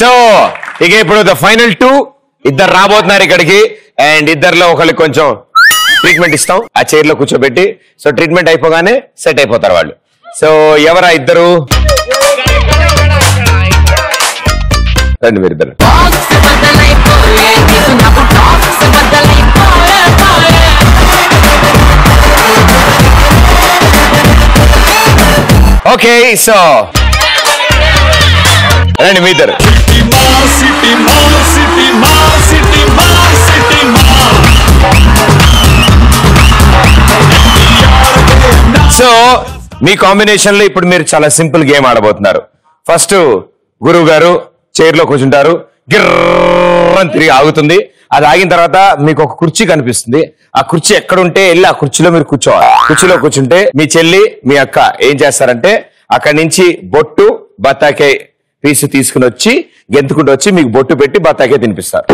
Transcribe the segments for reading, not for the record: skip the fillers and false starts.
So ఇక ఇప్పుడు the final 2 ఇద్దరు రాబోతున్నారు ఇక్కడికి అండ్ ఇద్దరిలో ఒకరికి కొంచెం ట్రీట్మెంట్ ఇస్తాం ఆ చైర్ లో కూర్చోబెట్టి సో ట్రీట్మెంట్ అయిపోగానే సెట్ అయిపోతారు వాళ్ళు సో ఎవరా ఇద్దరు రండి మీరిద్దరు ఓకే సో రండి మీ ఇద్దరు సో మీ కాంబినేషన్ లో ఇప్పుడు మీరు చాలా సింపుల్ గేమ్ ఆడబోతున్నారు ఫస్ట్ గురువు గారు చైర్ లో కూర్చుంటారు గిర్రని తిరిగి ఆగుతుంది అది ఆగిన తర్వాత మీకు ఒక కుర్చీ కనిపిస్తుంది ఆ కుర్చీ ఎక్కడ ఉంటే వెళ్ళి ఆ కుర్చీలో మీరు కూర్చోవాలి కుర్చీలో కూర్చుంటే మీ చెల్లి మీ అక్క ఏం చేస్తారంటే అక్కడి నుంచి బొట్టు బత్తాకాయ పీసు తీసుకుని వచ్చి గెంతుకుంటూ వచ్చి మీకు బొట్టు పెట్టి బత్తాకాయ తినిపిస్తారు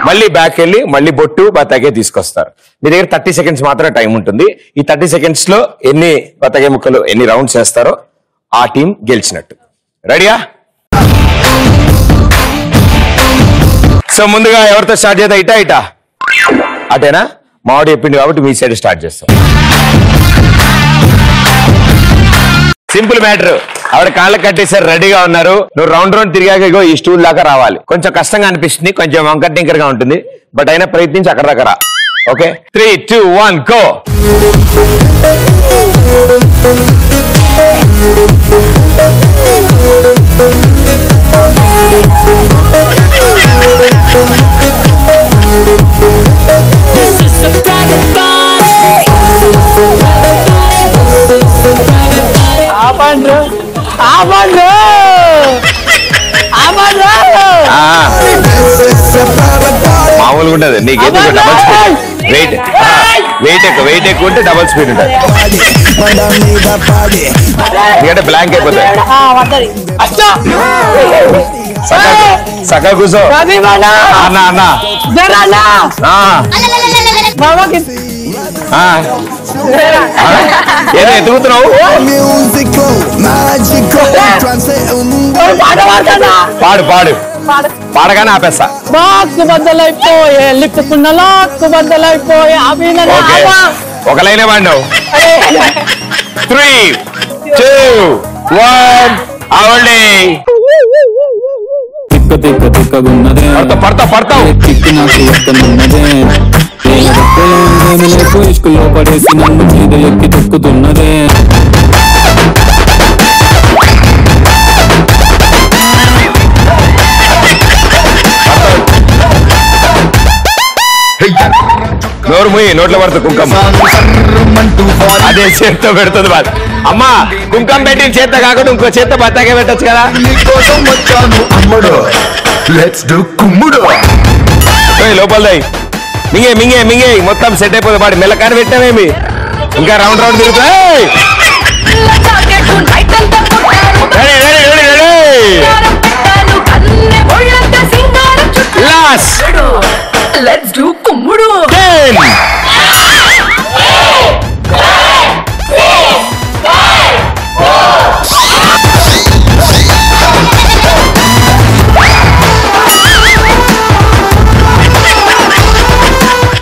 మళ్ళీ బ్యాక్ వెళ్ళి మళ్ళీ బొట్టు బత్తాకాయ తీసుకొస్తారు మీ దగ్గర 30 seconds మాత్రమే టైం ఉంటుంది ఈ 30 seconds లో ఎన్ని బత్తాకాయ ముక్కలు ఎన్ని రౌండ్స్ చేస్తారో ఆ టీం గెలిచినట్టు రెడీయా సో ముందుగా ఎవరితో స్టార్ట్ చేద్దాం ఇటా ఇటా అటేనా మావాడు చెప్పింది కాబట్టి మీ సైడ్ స్టార్ట్ చేస్తాం సింపుల్ మ్యాటర్ ఆవిడ కాళ్ళకి కట్టేసారు రెడీగా ఉన్నారు నువ్వు రౌండ్ తిరిగాక ఇగో ఈ స్టూల్ దాకా రావాలి కొంచెం కష్టంగా అనిపిస్తుంది కొంచెం వంకర టింకర్ గా ఉంటుంది బట్ అయినా ప్రయత్నించి అక్కడ దాకా రా ఓకే 3 2 1 గో మామూలుగా ఉంటది నీకేదో డబల్ స్పీడ్ వెయిట్ ఎక్కువ ఉంటే డబల్ స్పీడ్ ఉంటుంది ఎందుకంటే బ్లాంక్ అయిపోతాయి సగా కూర్చో అన్నా అన్నా ఏదో ఎత్తుకుతున్నావు పాడు పాడు పాడగానే ఆపేస్తా బద్దలైపోయే లిప్పుకున్న లాక్కు బద్దలైపోయే ఒక లైనే పాడినావు 3 2 1 అవండి పడతావు పడతావు ఇసుకలో పడేసి నన్ను మీద ఎక్కి తొక్కుతున్నదే నోరు ముయ్యి నోట్లో పడుతుంది కుంకం అదే చేత్తో పెడుతుంది బాధ అమ్మా కుంకం పెట్టి చేత్త కాకుండా ఇంకో చేత్త బత్తాకే పెట్టచ్చు కదా లోపల మింగే మింగే మింగే మొత్తం సెట్ అయిపోతుంది వాడి మెల్లకాని పెట్టామేమి ఇంకా రౌండ్ రౌండ్ తిరుగుతాయి Let's do kummudu. 10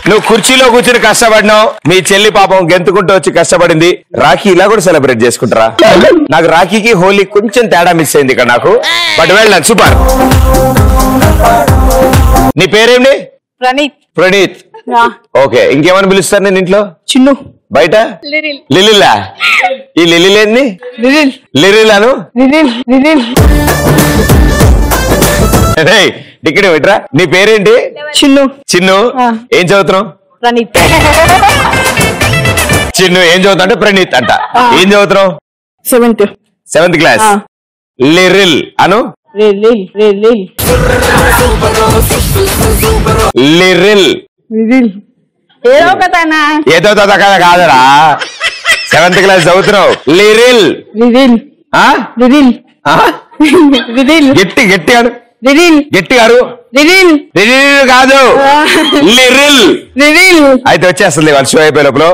నువ్వు కుర్చీలో కూర్చుని కష్టపడినావు మీ చెల్లి పాపం గెంతుకుంటూ వచ్చి కష్టపడింది రాఖీ ఇలా కూడా సెలబ్రేట్ చేసుకుంటారా నాకు రాఖీకి హోలీ కొంచెం తేడా మిస్ అయింది ఇక్కడ నాకు బట్ వెళ్ళాను సూపర్ నీ పేరేంటి ప్రణీత్ ఓకే ఇంకేమని పిలుస్తారు నేను ఇంట్లో చిన్ను బయట లిలిలా ఈ లిలిలేంది లిరిలాను ఇక్కడ విట్రా నీ పేరేంటి చిన్ను ఏం చదువుతున్నావు చిన్ను ఏం చదువుతా అంటే ప్రణీత్ అంట ఏం చదువుతున్నావు 7th క్లాస్ లిరిల్ అను లిరిల్ ఏదో కదా కాదరా 7th క్లాస్ చదువుతున్నావు లిరిల్ గట్టి గట్టి అను గట్టి గారు కాదు లిరిల్ అయితే వచ్చేస్తుంది వాళ్ళు షో అయిపోయే లోపల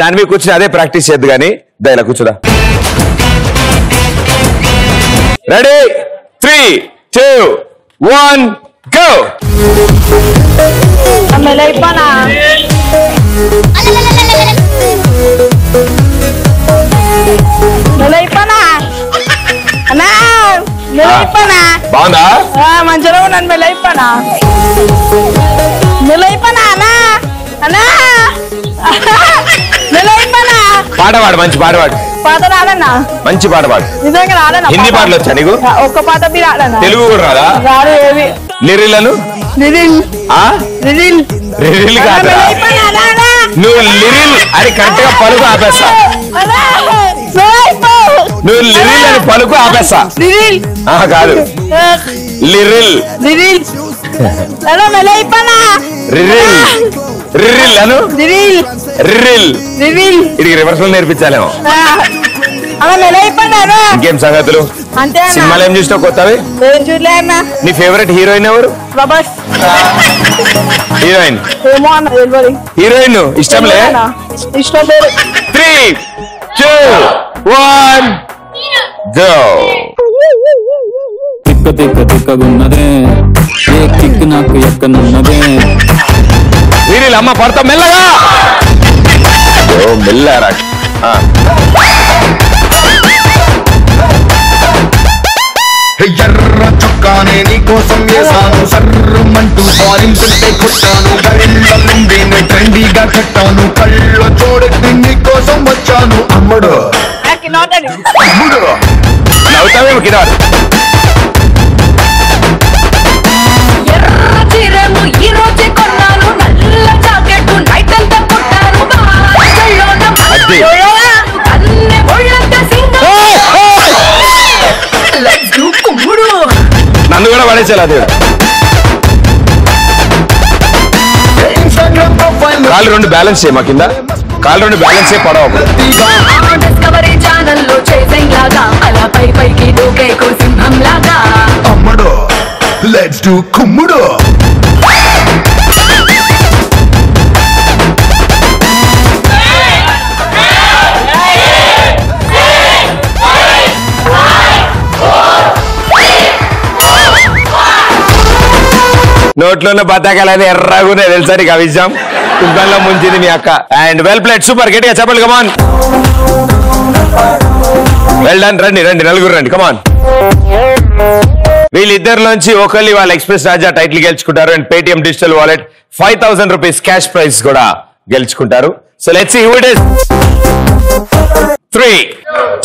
దాని మీద కూర్చుని అదే ప్రాక్టీస్ చేద్దు గానీ ఇలా కూర్చుదా ready 3 2 1 go. Melay pa na. Melay pa na. Ana, melay pa na. బాగుందా? మంచిగా ఉన్నాను melay pa na. Melay pa na, ana. Ana. Melay pa na. పాడవాడు, మంచి పాడవాడు. పాట రాదన్నా. మంచి పాడవాడు. నిజంగా రాదన్నా. హిందీ పాటలు వచ్చా నీకు? ఒక్క పాట బి రాదన్నా. తెలుగు కూడా రాదా? రాదు ఏవి. లిరిలను లిరిల్. లిరిల్. లిరిల్ కాదు. నువ్వు లిరిల్ అని కరెక్ట్ గా పలుకు ఆపేస్తా. నువ్వు లిరిల్ అని పలుకు ఆపేస్తా. లిరిల్ కాదు, లిరిల్. లిరిల్ రిరిల్ రిరిల్ అను. లిరిల్ రిరిల్ లిరిల్. ఇది రివర్స్ లో నేర్పించాలేమో. ఇంకేం సంగతులు? అంతే సినిమాలు ఏం చూసినావు కొత్తవి? చూడలే అన్న. నీ ఫేవరెట్ హీరోయిన్ ఎవరు? ప్రభాస్. హీరోయిన్ ఏమో అన్న తెలియదు. హీరోయిన్ ఇష్టంలే? ఇష్టం లేదు. 3 2 1 go. తిక్క తిక్క తిక్కగున్నదే ఏ కిక్ నాకు ఎక్కనున్నదే. వీరిల్ అమ్మ పడతా మెల్లగా. ఓ మెల్లరా. ఎర్ర చొక్కానే నీకోసం వేసాను, సర్రమంటూ ఫారింపుంటే కొట్టాను, కళ్ళ నుండి ట్రెండీగా కట్టాను, కళ్ళ చూడెత్తి నీకోసం వచ్చాను. అమ్ముడు అమ్ముడు నవ్వుతావేమో కిరా. ఎర్ర చీరేమో ఈ రోజే కొన్నాను, నల్ల జాకెట్ నైట్ అంతా కొట్టాను, అద్ది. అన్నే ఒళ్ళంతా సింగల్. Let's do కుమ్ముడు. నన్ను కూడా పడేసారు అది. ఇన్స్టాగ్రామ్ ప్రొఫైల్ కాళ్ళు రెండు బ్యాలెన్స్ చేయ మా కింద. కాళ్ళు రెండు బ్యాలెన్స్ చేయ పడవ. డిస్కవరీ ఛానల్ లో చేసింగ్ లాగా అలా పై పైకి దూకే సింహం లాగా. అమ్ముడు లెట్స్ డూ కుమ్ముడు. నోట్లో ఉన్న బతాకాలు అది ఎర్రగునే తెలుసా నీకు ఆ విషయం? కుంకంలో ముంచింది మీ అక్క. And well played, super. గట్టిగా చెప్పండి, కమాన్. Well done. రండి రండి, నలుగురు రండి, కమాన్. వీళ్ళిద్దరిలోంచి ఒకళ్ళు వాళ్ళ ఎక్స్ప్రెస్ రాజా టైటిల్ గెలుచుకుంటారు and Paytm digital wallet 5000 rupees cash prize కూడా గెలుచుకుంటారు. So let's see who it is. 3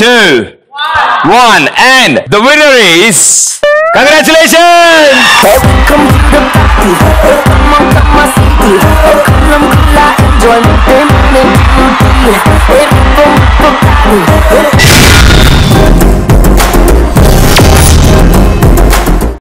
2 1 and the winner is, congratulations. Welcome to the party. Come on, come on, city. Come on, enjoy me.